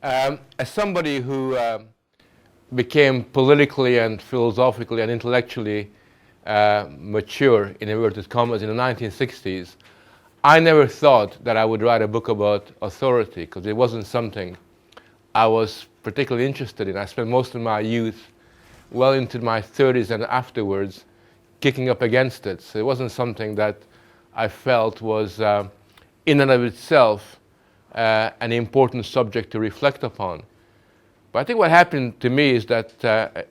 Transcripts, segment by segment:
As somebody who became politically and philosophically and intellectually mature, in inverted commas, in the 1960s, I never thought that I would write a book about authority, because it wasn't something I was particularly interested in. I spent most of my youth, well into my 30s and afterwards, kicking up against it. So it wasn't something that I felt was, in and of itself, an important subject to reflect upon. But I think what happened to me is that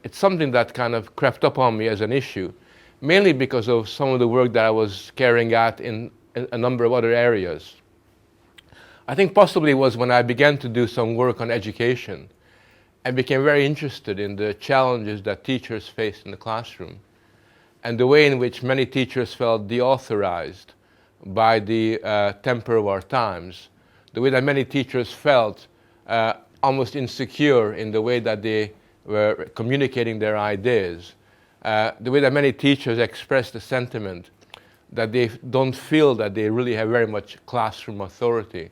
it's something that kind of crept up on me as an issue, mainly because of some of the work that I was carrying out in a number of other areas. I think possibly it was when I began to do some work on education and became very interested in the challenges that teachers faced in the classroom and the way in which many teachers felt deauthorized by the temper of our times, the way that many teachers felt almost insecure in the way that they were communicating their ideas, the way that many teachers expressed the sentiment that they don't feel that they really have very much classroom authority,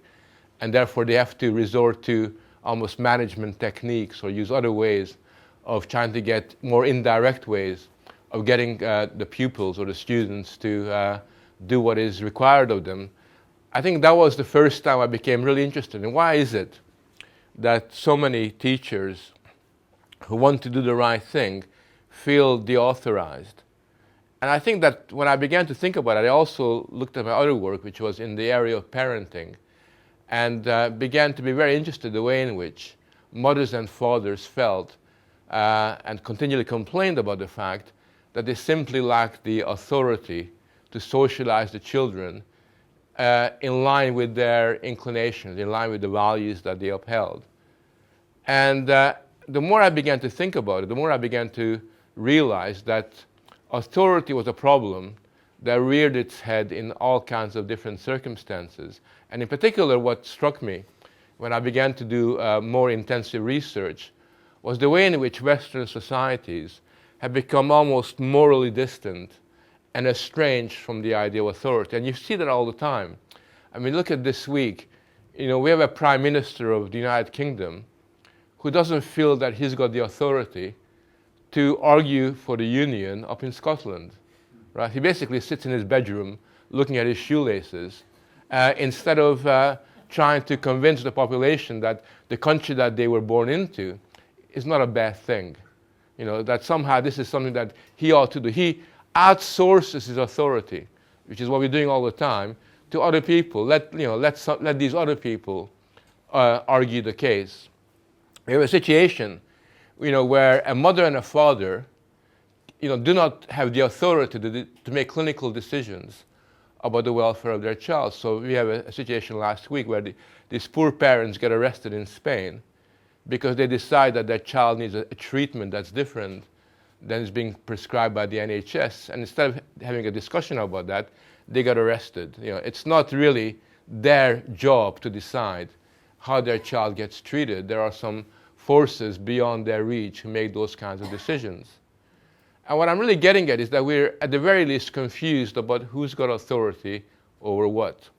and therefore they have to resort to almost management techniques or use other ways of trying to get more indirect ways of getting the pupils or the students to do what is required of them. I think that was the first time I became really interested in why is it that so many teachers who want to do the right thing feel deauthorized. And I think that when I began to think about it, I also looked at my other work, which was in the area of parenting, and began to be very interested in the way in which mothers and fathers felt and continually complained about the fact that they simply lacked the authority to socialize the children in line with their inclinations, in line with the values that they upheld. And the more I began to think about it, the more I began to realize that authority was a problem that reared its head in all kinds of different circumstances. And in particular, what struck me when I began to do more intensive research was the way in which Western societies have become almost morally distant and estranged from the idea of authority. And you see that all the time. I mean, look at this week. You know, we have a Prime Minister of the United Kingdom who doesn't feel that he's got the authority to argue for the Union up in Scotland. Right? He basically sits in his bedroom looking at his shoelaces instead of trying to convince the population that the country that they were born into is not a bad thing. You know, that somehow this is something that he ought to do. He outsources his authority, which is what we're doing all the time, to other people. Let these other people argue the case. We have a situation, you know, where a mother and a father, you know, do not have the authority to make clinical decisions about the welfare of their child. So we have a situation last week where these poor parents get arrested in Spain because they decide that their child needs a treatment that's different than is being prescribed by the NHS. And instead of having a discussion about that, they got arrested. You know, it's not really their job to decide how their child gets treated. There are some forces beyond their reach who make those kinds of decisions. And what I'm really getting at is that we're at the very least confused about who's got authority over what.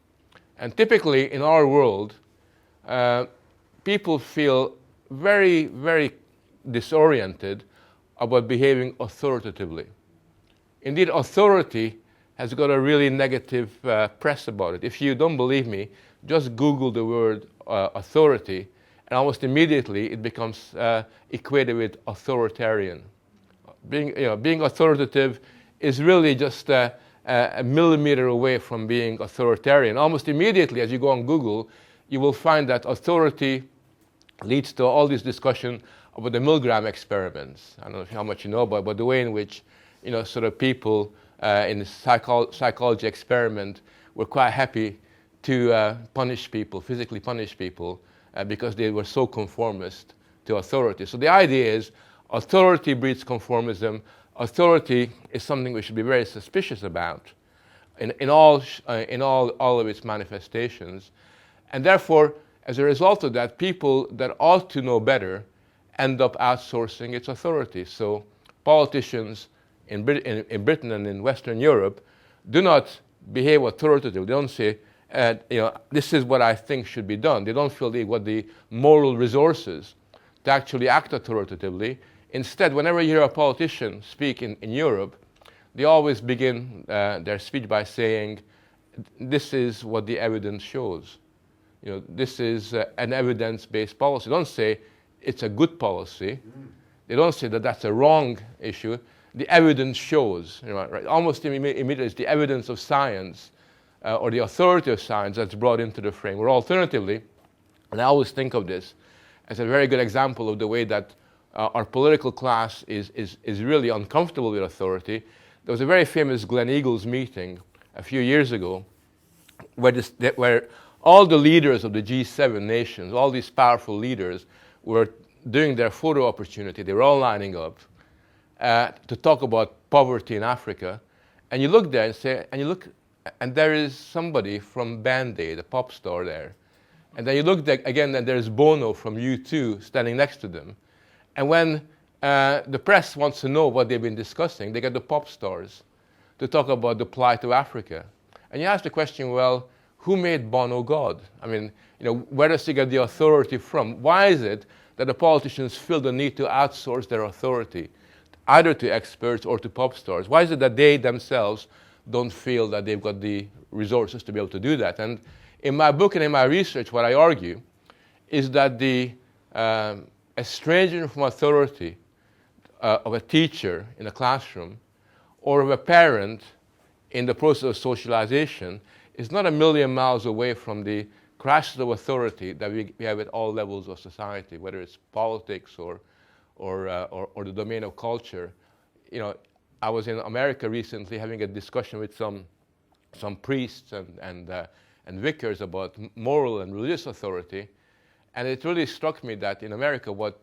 And typically in our world, people feel very, very disoriented about behaving authoritatively. Indeed, authority has got a really negative press about it. If you don't believe me, just Google the word authority, and almost immediately it becomes equated with authoritarian. Being authoritative is really just a millimeter away from being authoritarian. Almost immediately, as you go on Google, you will find that authority leads to all this discussion about the Milgram experiments. I don't know how much you know about, but the way in which, you know, sort of people in the psychology experiment were quite happy to punish people, physically punish people, because they were so conformist to authority. So the idea is authority breeds conformism. Authority is something we should be very suspicious about in all of its manifestations. And therefore, as a result of that, people that ought to know better end up outsourcing its authority. So politicians in Britain and in Western Europe do not behave authoritatively. They don't say, this is what I think should be done. They don't feel they've got the moral resources to actually act authoritatively. Instead, whenever you hear a politician speak in Europe, they always begin their speech by saying, this is what the evidence shows. This is an evidence-based policy. They don't say it's a good policy. They don't say that that's a wrong issue. The evidence shows, right? Almost immediately it's the evidence of science or the authority of science that's brought into the frame. Or alternatively, and I always think of this as a very good example of the way that our political class is really uncomfortable with authority. There was a very famous Glen Eagles meeting a few years ago where all the leaders of the G7 nations, all these powerful leaders, were doing their photo opportunity. They were all lining up to talk about poverty in Africa. And you look there and there is somebody from Band-Aid, a pop star there. And then you look there again, and there's Bono from U2 standing next to them. And when the press wants to know what they've been discussing, they get the pop stars to talk about the plight of Africa. And you ask the question, well, who made Bono God? I mean, where does he get the authority from? Why is it that the politicians feel the need to outsource their authority, either to experts or to pop stars? Why is it that they themselves don't feel that they've got the resources to be able to do that? And in my book and in my research, what I argue is that the estrangement from authority of a teacher in a classroom or of a parent in the process of socialization is not a million miles away from the crisis of authority that we have at all levels of society, whether it's politics or the domain of culture. I was in America recently having a discussion with some priests and vicars about moral and religious authority, and it really struck me that in America what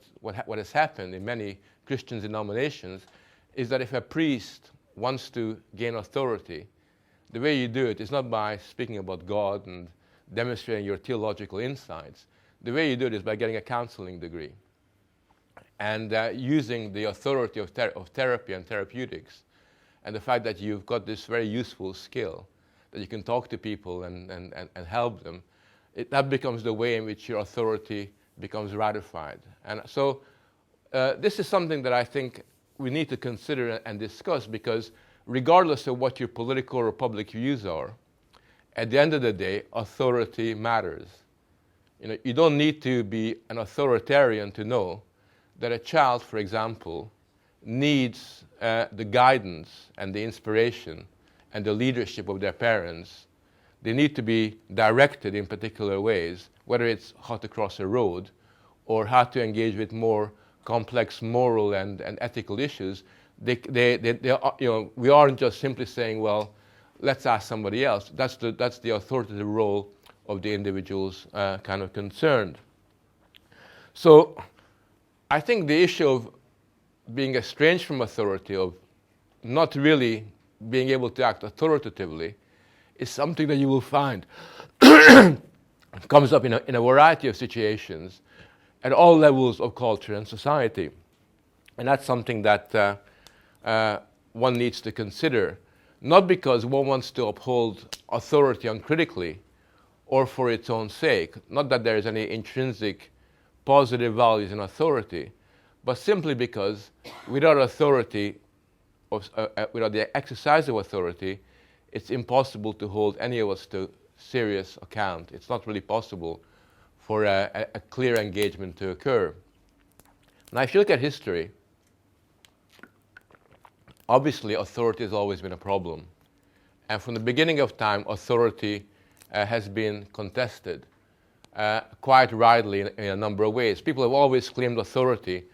has happened in many Christian denominations is that if a priest wants to gain authority, the way you do it is not by speaking about God and demonstrating your theological insights. The way you do it is by getting a counseling degree and using the authority of therapy and therapeutics and the fact that you've got this very useful skill that you can talk to people and help them. That becomes the way in which your authority becomes ratified. And so this is something that I think we need to consider and discuss, because regardless of what your political or public views are, at the end of the day, authority matters. You don't need to be an authoritarian to know that a child, for example, needs the guidance and the inspiration and the leadership of their parents. They need to be directed in particular ways, whether it's how to cross a road or how to engage with more complex moral and ethical issues. We aren't just simply saying, well, let's ask somebody else. That's the authoritative role of the individuals kind of concerned. So I think the issue of being estranged from authority, of not really being able to act authoritatively, is something that you will find comes up in a variety of situations at all levels of culture and society. And that's something that one needs to consider, not because one wants to uphold authority uncritically or for its own sake, not that there is any intrinsic positive values in authority, but simply because without authority, without the exercise of authority, it's impossible to hold any of us to serious account. It's not really possible for a clear engagement to occur. Now, if you look at history, obviously authority has always been a problem. And from the beginning of time, authority has been contested quite rightly in a number of ways. People have always claimed authority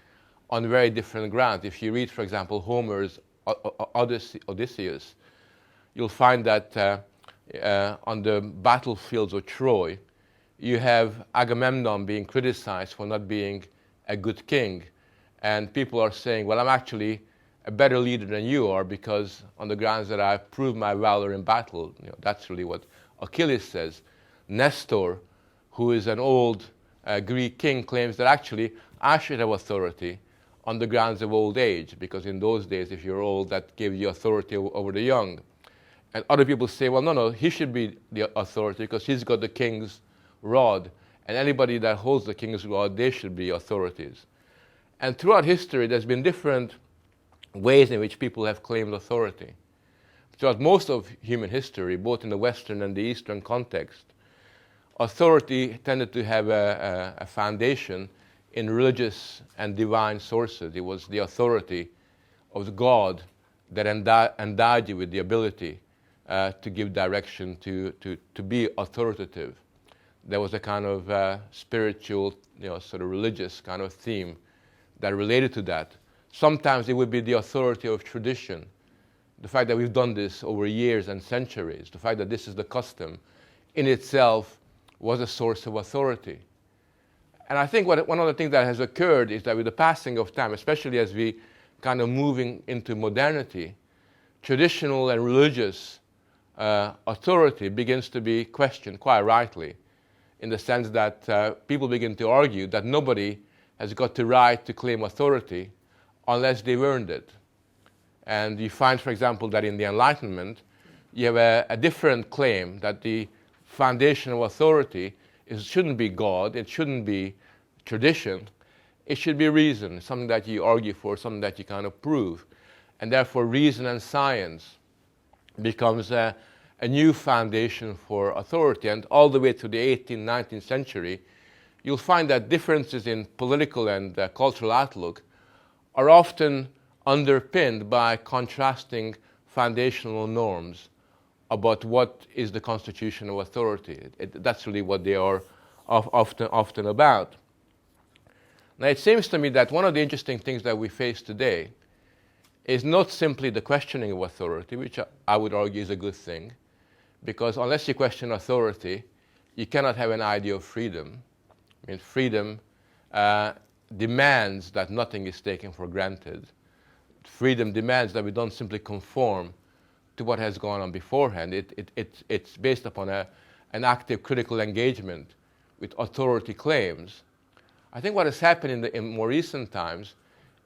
on very different grounds. If you read, for example, Homer's Odysseus, you'll find that on the battlefields of Troy, you have Agamemnon being criticized for not being a good king. And people are saying, well, I'm actually a better leader than you are because on the grounds that I've proved my valor in battle. That's really what Achilles says. Nestor, who is an old Greek king, claims that actually I should have authority on the grounds of old age, because in those days, if you're old, that gave you authority over the young. And other people say, well, no, he should be the authority because he's got the king's rod. And anybody that holds the king's rod, they should be authorities. And throughout history, there's been different ways in which people have claimed authority. Throughout most of human history, both in the Western and the Eastern context, authority tended to have a foundation in religious and divine sources. It was the authority of God that endowed you with the ability to give direction, to be authoritative. There was a kind of spiritual, sort of religious kind of theme that related to that. Sometimes it would be the authority of tradition, the fact that we've done this over years and centuries, the fact that this is the custom in itself was a source of authority. And I think one of the things that has occurred is that with the passing of time, especially as we kind of moving into modernity, traditional and religious authority begins to be questioned quite rightly, in the sense that people begin to argue that nobody has got the right to claim authority unless they've earned it. And you find, for example, that in the Enlightenment, you have a different claim that the foundation of authority shouldn't be God, it shouldn't be tradition, it should be reason, something that you argue for, something that you kind of prove. And therefore reason and science becomes a new foundation for authority. And all the way to the 18th, 19th century, you'll find that differences in political and cultural outlook are often underpinned by contrasting foundational norms about what is the constitutional authority. That's really what they are often about. Now, it seems to me that one of the interesting things that we face today is not simply the questioning of authority, which I would argue is a good thing, because unless you question authority, you cannot have an idea of freedom. I mean, freedom demands that nothing is taken for granted. Freedom demands that we don't simply conform to what has gone on beforehand. It's based upon an active critical engagement with authority claims. I think what has happened in more recent times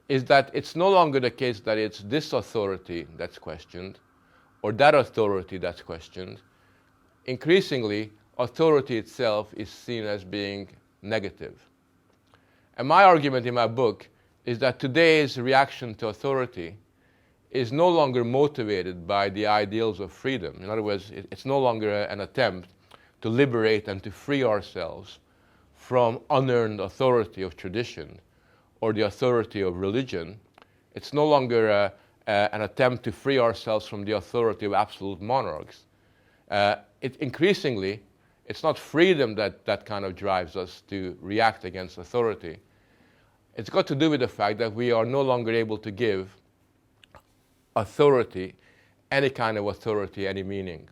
is that it's no longer the case that it's this authority that's questioned or that authority that's questioned. Increasingly, authority itself is seen as being negative. And my argument in my book is that today's reaction to authority is no longer motivated by the ideals of freedom. In other words, it's no longer an attempt to liberate and to free ourselves from unearned authority of tradition or the authority of religion. It's no longer an attempt to free ourselves from the authority of absolute monarchs. Increasingly, it's not freedom that kind of drives us to react against authority. It's got to do with the fact that we are no longer able to give authority, any kind of authority, any meaning.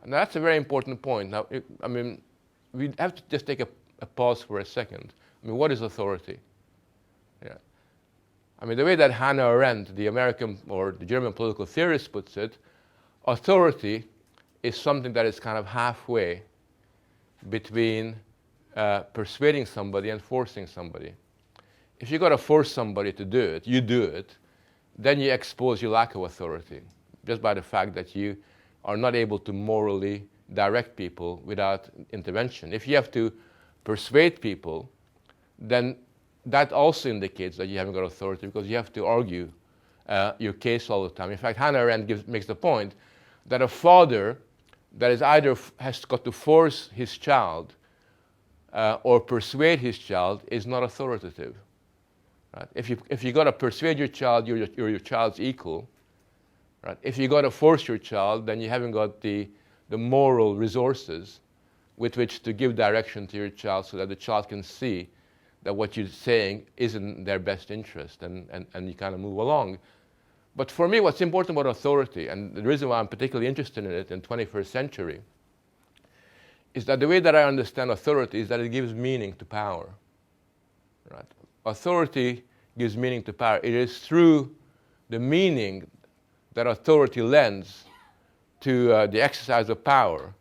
And that's a very important point. Now, we have to just take a pause for a second. I mean, what is authority? Yeah. I mean, the way that Hannah Arendt, the American or the German political theorist, puts it, authority is something that is kind of halfway between persuading somebody and forcing somebody. If you've got to force somebody to do it, you do it, then you expose your lack of authority, just by the fact that you are not able to morally direct people without intervention. If you have to persuade people, then that also indicates that you haven't got authority, because you have to argue your case all the time. In fact, Hannah Arendt makes the point that a father that is either has got to force his child or persuade his child is not authoritative. Right? If you got to persuade your child, you're your child's equal. Right? If you got to force your child, then you haven't got the moral resources with which to give direction to your child, so that the child can see that what you're saying is in their best interest, and you kind of move along. But for me, what's important about authority, and the reason why I'm particularly interested in it in the 21st century, is that the way that I understand authority is that it gives meaning to power. Right? Authority gives meaning to power. It is through the meaning that authority lends to the exercise of power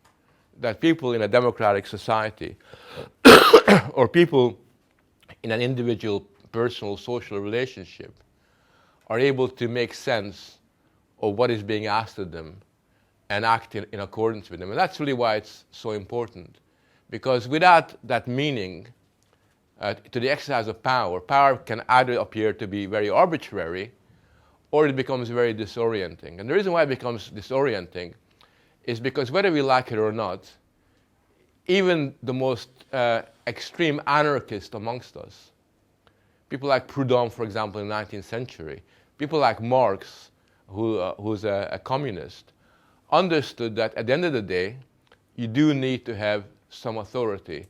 that people in a democratic society or people in an individual, personal, social relationship are able to make sense of what is being asked of them and act in accordance with them. And that's really why it's so important. Because without that meaning to the exercise of power, power can either appear to be very arbitrary or it becomes very disorienting. And the reason why it becomes disorienting is because whether we like it or not, even the most extreme anarchist amongst us, people like Proudhon, for example, in the 19th century, people like Marx, who's a communist, understood that at the end of the day, you do need to have some authority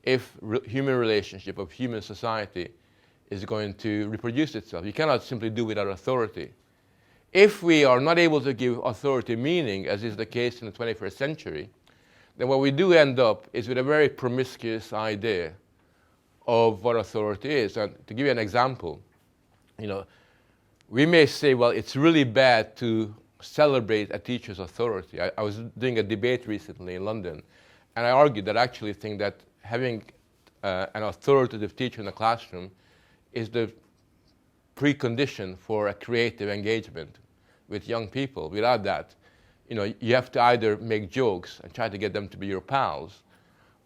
if human relationship, of human society, is going to reproduce itself. You cannot simply do without authority. If we are not able to give authority meaning, as is the case in the 21st century, then what we do end up is with a very promiscuous idea of what authority is. And to give you an example, we may say, well, it's really bad to celebrate a teacher's authority. I was doing a debate recently in London, and I argued that I actually think that having an authoritative teacher in the classroom is the precondition for a creative engagement with young people. Without that, you have to either make jokes and try to get them to be your pals,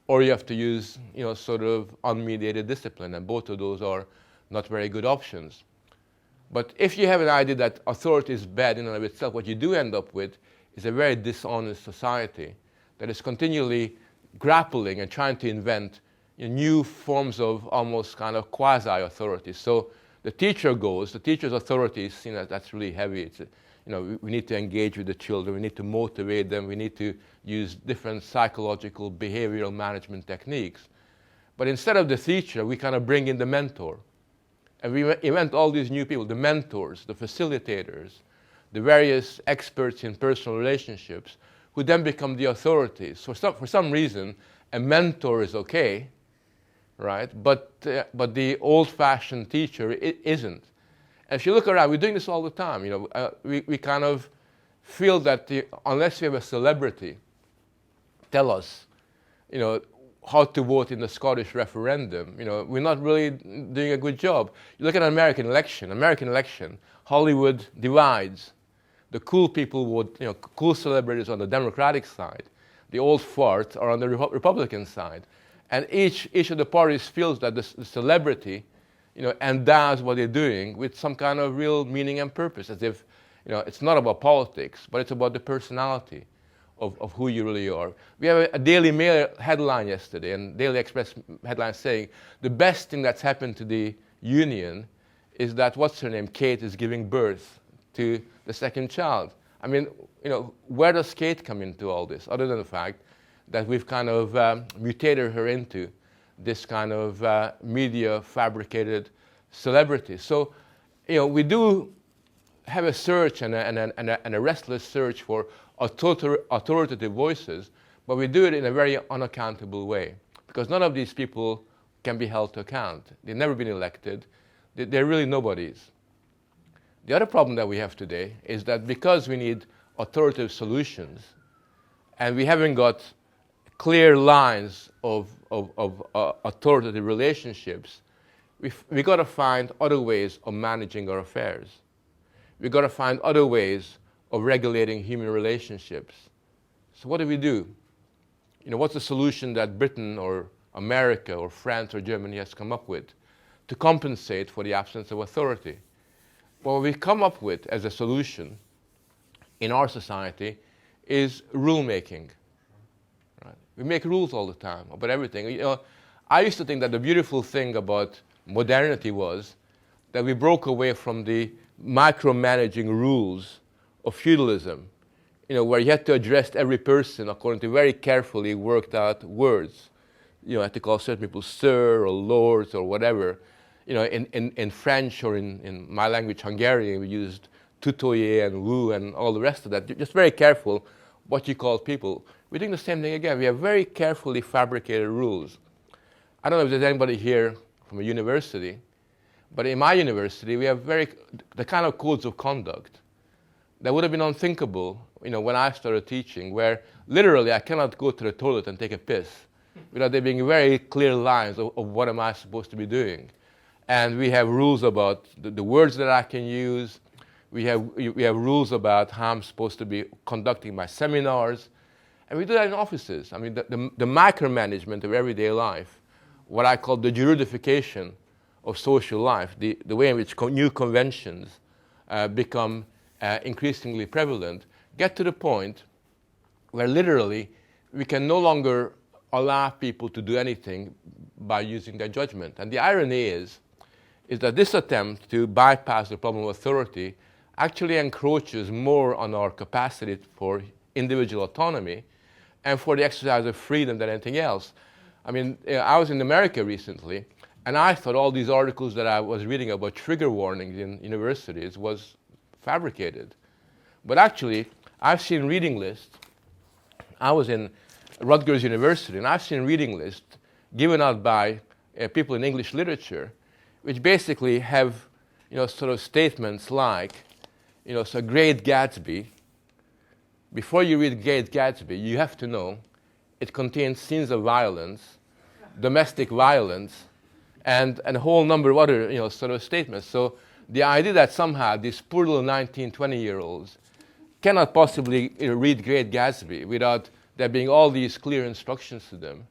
or you have to use, sort of unmediated discipline, and both of those are not very good options. But if you have an idea that authority is bad in and of itself, what you do end up with is a very dishonest society that is continually grappling and trying to invent new forms of almost kind of quasi-authority. So the teacher's authority is seen as that's really heavy. It's, we need to engage with the children, we need to motivate them, we need to use different psychological behavioral management techniques. But instead of the teacher, we kind of bring in the mentor. And we invent all these new people, the mentors, the facilitators, the various experts in personal relationships, who then become the authorities. So for some reason, a mentor is okay, right? But the old-fashioned teacher isn't. And if you look around, we're doing this all the time. We kind of feel that unless we have a celebrity tell us, how to vote in the Scottish referendum, we're not really doing a good job. You look at an American election, Hollywood divides. The cool people vote, cool celebrities on the Democratic side. The old farts are on the Republican side. And each of the parties feels that the celebrity, endows what they're doing with some kind of real meaning and purpose, as if, it's not about politics, but it's about the personality of who you really are. We have a Daily Mail headline yesterday, and Daily Express headline saying, the best thing that's happened to the union is that, what's her name, Kate, is giving birth to the second child. I mean, where does Kate come into all this, other than the fact that we've kind of mutated her into this kind of media fabricated celebrity. So, we do have a search and a restless search for authoritative voices, but we do it in a very unaccountable way, because none of these people can be held to account. They've never been elected. They're really nobodies. The other problem that we have today is that because we need authoritative solutions, and we haven't got clear lines of authoritative relationships, we've got to find other ways of managing our affairs. We've got to find other ways of regulating human relationships. So what do? What's the solution that Britain or America or France or Germany has come up with to compensate for the absence of authority? What we've come up with as a solution in our society is rule-making. Right? We make rules all the time about everything. I used to think that the beautiful thing about modernity was that we broke away from the micromanaging rules of feudalism, where you had to address every person according to very carefully worked out words. You had to call certain people sir or lords or whatever. In French or in my language, Hungarian, we used tutoyer and vous and all the rest of that. Just very careful what you call people. We're doing the same thing again. We have very carefully fabricated rules. I don't know if there's anybody here from a university, but in my university, we have the kind of codes of conduct that would have been unthinkable, when I started teaching, where literally I cannot go to the toilet and take a piss without there being very clear lines of what am I supposed to be doing. And we have rules about the words that I can use. We have rules about how I'm supposed to be conducting my seminars. And we do that in offices. I mean, the micromanagement of everyday life, what I call the juridification of social life, the way in which new conventions become increasingly prevalent, get to the point where literally we can no longer allow people to do anything by using their judgment. And the irony is that this attempt to bypass the problem of authority actually encroaches more on our capacity for individual autonomy and for the exercise of freedom than anything else. I mean, I was in America recently, and I thought all these articles that I was reading about trigger warnings in universities was fabricated. But actually, I've seen reading lists. I was in Rutgers University, and I've seen reading lists given out by people in English literature, which basically have, sort of statements like, so Great Gatsby. Before you read Great Gatsby, you have to know it contains scenes of violence, domestic violence, and a whole number of other, sort of statements. So the idea that somehow these poor little 19, 20-year-olds cannot possibly read Great Gatsby without there being all these clear instructions to them,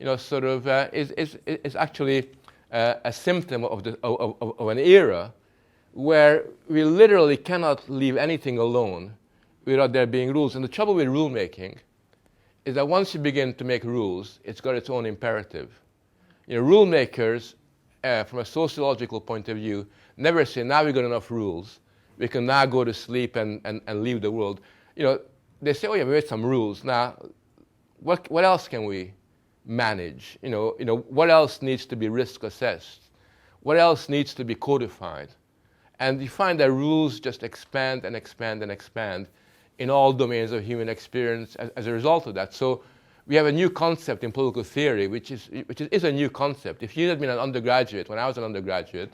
is actually a symptom of an era where we literally cannot leave anything alone without there being rules. And the trouble with rulemaking is that once you begin to make rules, it's got its own imperative. Rule makers, from a sociological point of view, never say, now we've got enough rules, we can now go to sleep and leave the world. They say, oh yeah, we made some rules. Now, what else can we manage? What else needs to be risk assessed? What else needs to be codified? And you find that rules just expand and expand and expand in all domains of human experience as a result of that. So we have a new concept in political theory, which is a new concept. If you had been an undergraduate, when I was an undergraduate,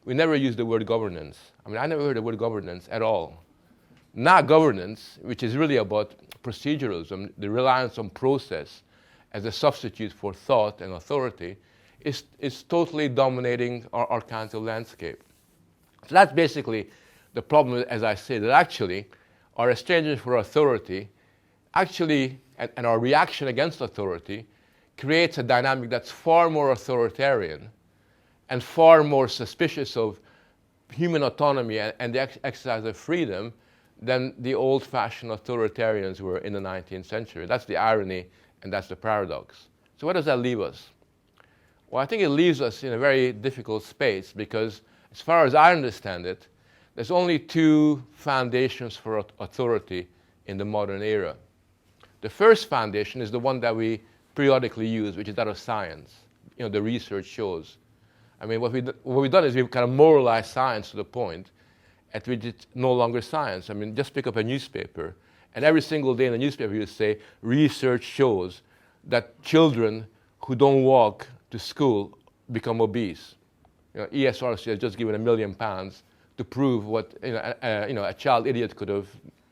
we never used the word governance. I mean, I never heard the word governance at all. Now governance, which is really about proceduralism, the reliance on process as a substitute for thought and authority, is totally dominating our kinds of landscape. So that's basically the problem, as I say, that actually our estrangement for authority actually, and our reaction against authority, creates a dynamic that's far more authoritarian and far more suspicious of human autonomy and the exercise of freedom than the old-fashioned authoritarians were in the 19th century. That's the irony, and that's the paradox. So where does that leave us? Well, I think it leaves us in a very difficult space because, as far as I understand it, there's only two foundations for authority in the modern era. The first foundation is the one that we periodically use, which is that of science. The research shows. I mean, what we've done is we've kind of moralized science to the point at which it's no longer science. I mean, just pick up a newspaper, and every single day in the newspaper you say, research shows that children who don't walk to school become obese. ESRC has just given £1 million to prove what a child idiot could have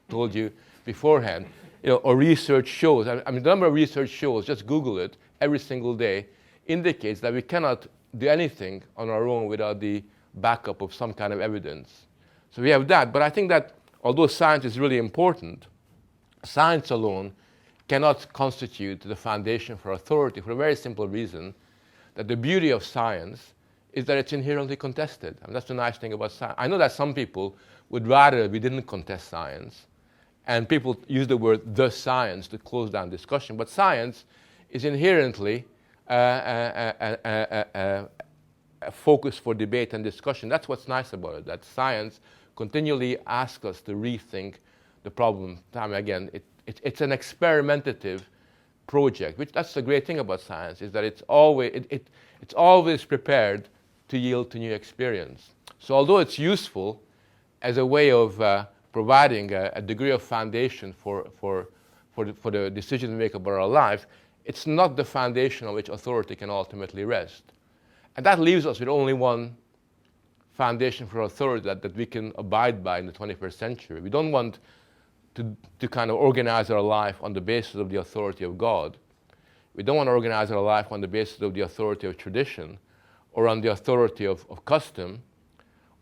told you beforehand. Or research shows, I mean, the number of research shows, just Google it, every single day, indicates that we cannot do anything on our own without the backup of some kind of evidence. So we have that, but I think that although science is really important, science alone cannot constitute the foundation for authority for a very simple reason, that the beauty of science is that it's inherently contested. And that's the nice thing about science. I know that some people would rather we didn't contest science, and people use the word the science to close down discussion, but science is inherently a focus for debate and discussion. That's what's nice about it, that science continually asks us to rethink the problem time and again. It's an experimentative project, which that's the great thing about science, is that it's always prepared to yield to new experience. So although it's useful as a way of providing a degree of foundation for the decision we make about our life, it's not the foundation on which authority can ultimately rest. And that leaves us with only one foundation for authority that we can abide by in the 21st century. We don't want to kind of organize our life on the basis of the authority of God. We don't want to organize our life on the basis of the authority of tradition or on the authority of custom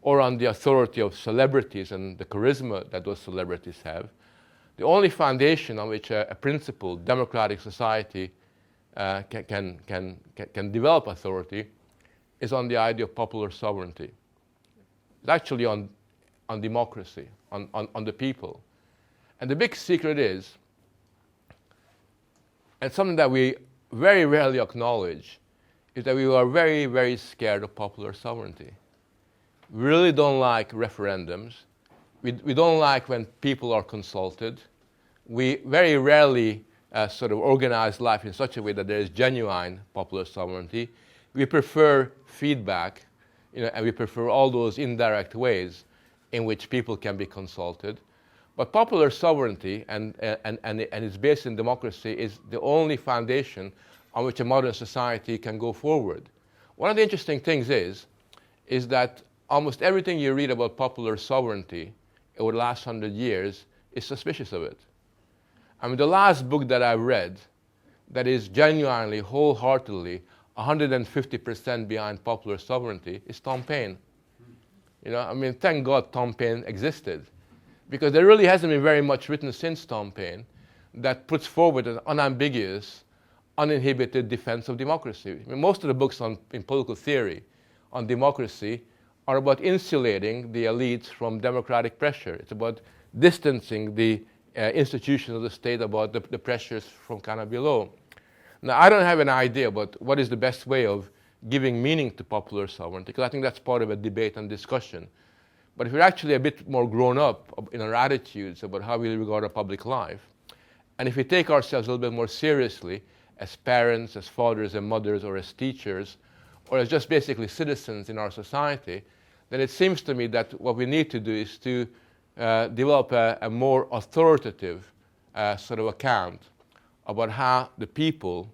or on the authority of celebrities and the charisma that those celebrities have. The only foundation on which a principled democratic society can develop authority is on the idea of popular sovereignty. It's actually on democracy, on the people. And the big secret is, and something that we very rarely acknowledge, is that we are very, very scared of popular sovereignty. We really don't like referendums. We don't like when people are consulted. We very rarely sort of organize life in such a way that there is genuine popular sovereignty. We prefer feedback, and we prefer all those indirect ways in which people can be consulted. But popular sovereignty, and it's based in democracy, is the only foundation on which a modern society can go forward. One of the interesting things is that almost everything you read about popular sovereignty over the last 100 years is suspicious of it. I mean, the last book that I read that is genuinely, wholeheartedly, 150% behind popular sovereignty is Tom Paine. I mean, thank God Tom Paine existed, because there really hasn't been very much written since Tom Paine that puts forward an unambiguous, uninhibited defense of democracy. I mean, most of the books in political theory on democracy are about insulating the elites from democratic pressure. It's about distancing the institutions of the state about the pressures from kind of below. Now, I don't have an idea about what is the best way of giving meaning to popular sovereignty, because I think that's part of a debate and discussion. But if we're actually a bit more grown up in our attitudes about how we regard our public life, and if we take ourselves a little bit more seriously as parents, as fathers and mothers, or as teachers, or as just basically citizens in our society, then it seems to me that what we need to do is to develop a more authoritative sort of account about how the people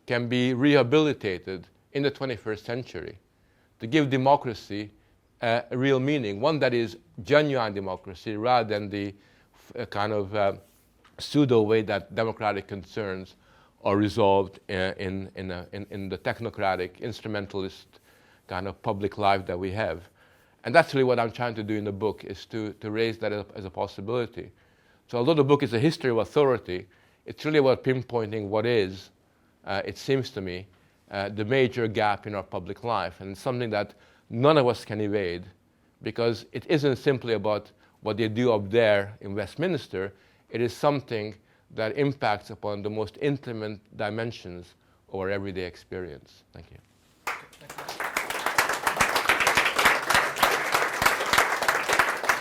can be rehabilitated in the 21st century, to give democracy a real meaning, one that is genuine democracy rather than the kind of pseudo way that democratic concerns are resolved in the technocratic, instrumentalist kind of public life that we have. And that's really what I'm trying to do in the book, is to raise that as a possibility. So although the book is a history of authority, it's really about pinpointing what is, it seems to me, the major gap in our public life, and something that none of us can evade, because it isn't simply about what they do up there in Westminster. It is something that impacts upon the most intimate dimensions of our everyday experience. Thank you.